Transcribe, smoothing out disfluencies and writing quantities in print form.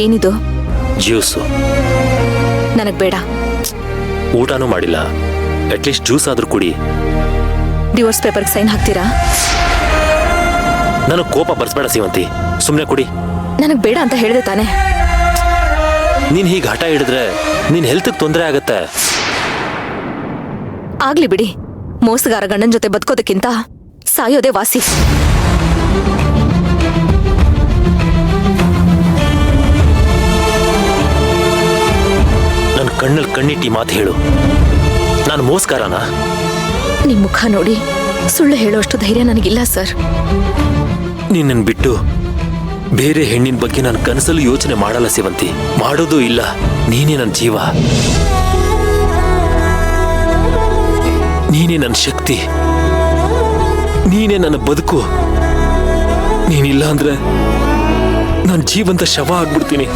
ಏನಿದು? ಜ್ಯೂಸು. ನನಗ್ ಬೇಡ. ಊಟನೂ ಮಾಡಿಲ್ಲ, ಅಟ್ಲೀಸ್ಟ್ ಜ್ಯೂಸ್ ಆದ್ರೂ ಕುಡಿ. ಡಿವೋರ್ಸ್ ಪೇಪರ್ಗೆ ಸೈನ್ ಹಾಕ್ತೀರಾ? ನನಗೆ ಕೋಪ ಬರ್ಸ್ಬೇಡ ಸೀಮಂತಿ, ಸುಮ್ಮನೆ ಕುಡಿ. ನನಗ್ ಬೇಡ ಅಂತ ಹೇಳಿದೆ ತಾನೆ. ನೀನ್ ಹೀಗೆ ಹಠ ಹಿಡಿದ್ರೆ ನಿನ್ ಹೆಲ್ತ್ಗೆ ತೊಂದರೆ ಆಗತ್ತೆ. ಆಗ್ಲಿ ಬಿಡಿ, ಮೋಸಗಾರ ಗಂಡನ ಜೊತೆ ಬದುಕೋದಕ್ಕಿಂತ ಸಾಯೋದೇ ವಾಸಿ. ನನ್ನ ಕಣ್ಣಲ್ಲಿ ಕಣ್ಣಿಟ್ಟಿ ಮಾತು ಹೇಳು, ನಾನು ಮೋಸಗಾರನಾ? ನಿಮ್ ಮುಖ ನೋಡಿ ಸುಳ್ಳು ಹೇಳೋಷ್ಟು ಧೈರ್ಯ ನನಗಿಲ್ಲ ಸರ್. ನಿನ್ನ ಬಿಟ್ಟು ಬೇರೆ ಹೆಣ್ಣಿನ ಬಗ್ಗೆ ನಾನು ಕನಸಲ್ಲೂ ಯೋಚನೆ ಮಾಡಲ್ಲ ಸೇವಂತಿ, ಮಾಡೋದೂ ಇಲ್ಲ. ನೀನೇ ನನ್ನ ಜೀವ, ನೀನೇ ನನ್ನ ಶಕ್ತಿ, ನೀನೇ ನನ್ನ ಬದುಕು. ನೀನಿಲ್ಲ ಅಂದ್ರೆ ನಾನು ಜೀವಂತ ಶವ ಆಗ್ಬಿಡ್ತೀನಿ.